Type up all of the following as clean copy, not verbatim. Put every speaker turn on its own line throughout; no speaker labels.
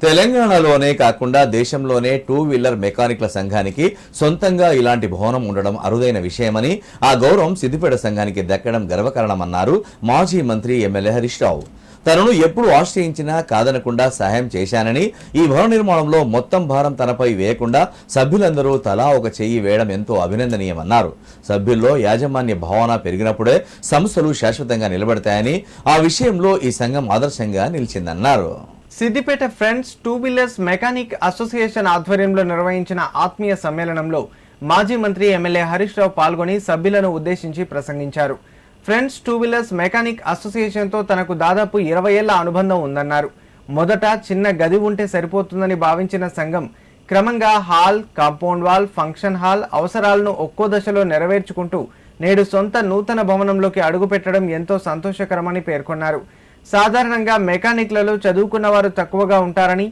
తెలంగాణలోనే కాకుండా దేశంలోనే 2 వీలర్ మెకానిక్ల సంఘానికి సొంతంగా ఇలాంటి భవనం ఉండడం అరుదైన విషయమని, ఆ గౌరవం సిద్దిపేట సంఘానికి దక్కడం గర్వకారణమన్నారు మాజీ మంత్రి ఎమ్మెల్యే హరీష్ రావు. తనను ఎప్పుడు ఆశ్రయించినా కాదనకుండా సహాయం చేశానని, ఈ భవన నిర్మాణంలో మొత్తం భారం తనపై వేయకుండా సభ్యులందరూ తలా ఒక చెయ్యి వేయడం ఎంతో అభినందనీయమన్నారు. సభ్యుల్లో యాజమాన్య భావన పెరిగినప్పుడే సంస్థలు శాశ్వతంగా నిలబడతాయని, ఆ విషయంలో ఈ సంఘం ఆదర్శంగా నిలిచిందన్నారు.
Siddipet friends 2 wheelers mechanic association ఆధ్వర్యంలో నిర్వహించిన ఆత్మీయ సమ్మేళనంలో మాజీ మంత్రి ఎమ్మెల్యే హరీష్ రావు పాల్గొని సభ్యులను ఉద్దేశించి ప్రసంగించారు. ఫ్రెండ్స్ 2 వీలర్స్ మెకానిక్ అసోసియేషన్తో తనకు దాదాపు 20 ఏళ్ల అనుబంధం ఉందన్నారు. మొదట చిన్న గది ఉంటే సరిపోతుందని భావించిన సంఘం క్రమంగా hall, compound wall, function hall అవసరాలను ఒక్కో దశలో నెరవేర్చుకుంటూ నేడు సొంత నూతన భవనంలోకి అడుగుపెట్టడం ఎంతో సంతోషకరమని పేర్కొన్నారు. సాధారణంగా మెకానిక్లలో చదువుకున్న వారు తక్కువగా ఉంటారని,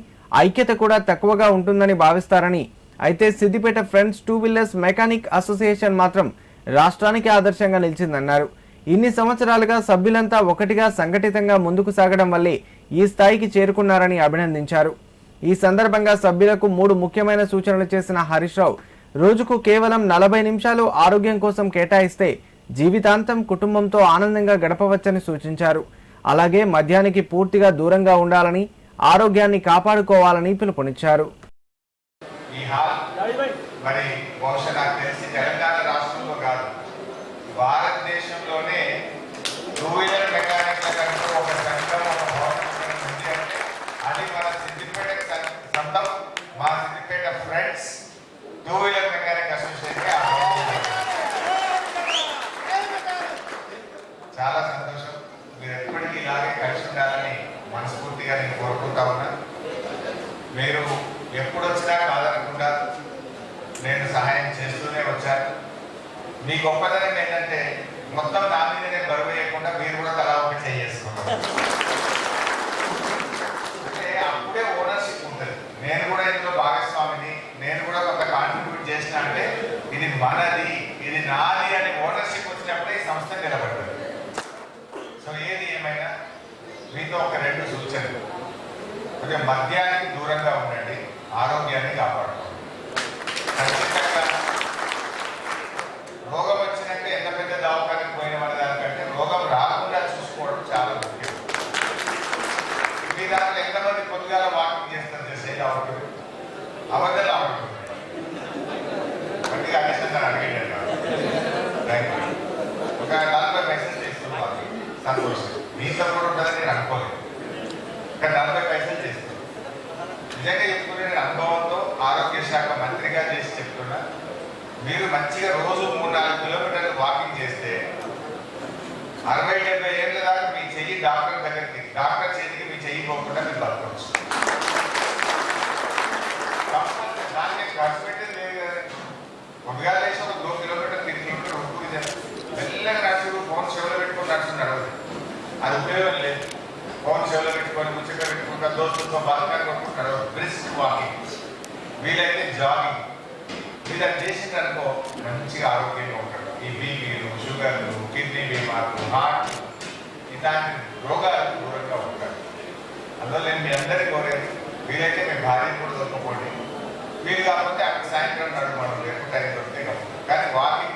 ఐక్యత కూడా తక్కువగా ఉంటుందని భావిస్తారని, అయితే Siddipet friends 2 wheelers mechanic association మాత్రం రాష్ట్రానికి ఆదర్శంగా నిలిచిందన్నారు. ఇన్ని సంవత్సరాలుగా సభ్యులంతా ఒకటిగా సంఘటితంగా ముందుకు సాగడం వల్లే ఈ స్థాయికి చేరుకున్నారని అభినందించారు. ఈ సందర్భంగా సభ్యులకు 3 ముఖ్యమైన సూచనలు చేసిన హరీష్ రావు, రోజుకు కేవలం 40 నిమిషాలు ఆరోగ్యం కోసం కేటాయిస్తే జీవితాంతం కుటుంబంతో ఆనందంగా గడపవచ్చని సూచించారు. అలాగే మద్యానికి పూర్తిగా దూరంగా ఉండాలని, ఆరోగ్యాన్ని కాపాడుకోవాలని పిలుపునిచ్చారు.
భారతదేశంలోనే 2 వీలర్ మెకానిక్ల కంటూ ఒక సంఘం, ఒక భవనం ఉంది అంటే అది మన సిద్దిపేట సొంతం, మా Siddipet friends 2 wheeler mechanic association. చాలా సంతోషం. మీరు ఎప్పటికీ ఇలాగే కలిసి ఉండాలని మనస్ఫూర్తిగా నేను కోరుకుంటా ఉన్నా. మీరు ఎప్పుడు వచ్చినా కాదనకుండా నేను సహాయం చేస్తూనే వచ్చాను. మీ గొప్పదనం ఏంటంటే మొత్తం నా మీదనే బరువు వేయకుండా మీరు కూడా తలా ఒక చేసుకున్నారు. అంటే అప్పుడే ఓనర్షిప్ ఉంటుంది. నేను కూడా ఇందులో భాగస్వామిని, నేను కూడా కొంత కాంట్రిబ్యూట్ చేసిన అంటే ఇది మనది, ఇది నాది అనే ఓనర్షిప్ వచ్చినప్పుడే ఈ సంస్థ నిలబడుతుంది. సో ఏది ఏమైనా మీతో ఒక 2 సూచనలు. అంటే మద్యానికి దూరంగా ఉండండి, ఆరోగ్యాన్ని కాపాడుకోండి. ఖచ్చితంగా రోగం వచ్చినాక ఎంత పెద్ద దవాఖానకు పోయిన మన దానికంటే రోగం రాకుండా చూసుకోవడం చాలా ముఖ్యం. మీ దాంట్లో ఎంతమంది పొద్దుగాల వాకింగ్ చేస్తారు చేసేది అవకాశం అబద్ధాలు అవకాశం అంటే అడిషన్ అడిగేట ఒక 40 పైసలు చేస్తున్నారు. సంతోషం, మీతో కూడా ఉంటుందని నేను అనుకోలేదు. కానీ 40 పైసలు చేస్తున్నాను. నిజంగా చెప్పుకునే నేను అనుభవంతో ఆరోగ్య శాఖ మంత్రిగా చేసి చెప్తున్నా. మీరు మంచిగా రోజు 3-4 కిలోమీటర్లు వాకింగ్ చేస్తే 60-70 ఏళ్ళ దాకా మీ చెయ్యి డాక్టర్ దగ్గరికి, డాక్టర్ చేతికి మీ చెయ్యి పోకుండా మీరు బతకవచ్చు. దానికి ఖర్చు పెట్టేది లేదు కదా. ఒకగా లేచి ఒక 2 కిలోమీటర్ 3 కిలోమీటర్ ఉప్పుది మెల్లగా నడుచుడు, ఫోన్ చెవులో పెట్టుకొని నడుచున్నాడు. అది ఉపయోగం లేదు. ఫోన్ చెవులో పెట్టుకొని ముచ్చట పెట్టుకుంటా దోస్తులతో బాగా కొట్టుకుంటాడు. బ్రిస్క్ వాకింగ్, వీలైతే జాగింగ్ ఇలా చేసిందనుకో మంచిగా ఆరోగ్యంగా ఉంటాడు. ఈ బీపీలు, షుగర్లు, కిడ్నీ బీమార్లు, హార్ట్ ఇలాంటి రోగాలు దూరంగా ఉంటాడు. అందువల్ల నేను మీ అందరికీ కోరేది, వీలైతే మీ భార్యను కూడా దొరకపోండి. వీలు కాకపోతే అక్కడ సాయంత్రం నడుమడం లేకపోతే టైం దొరికితే కాదు. కానీ వాకింగ్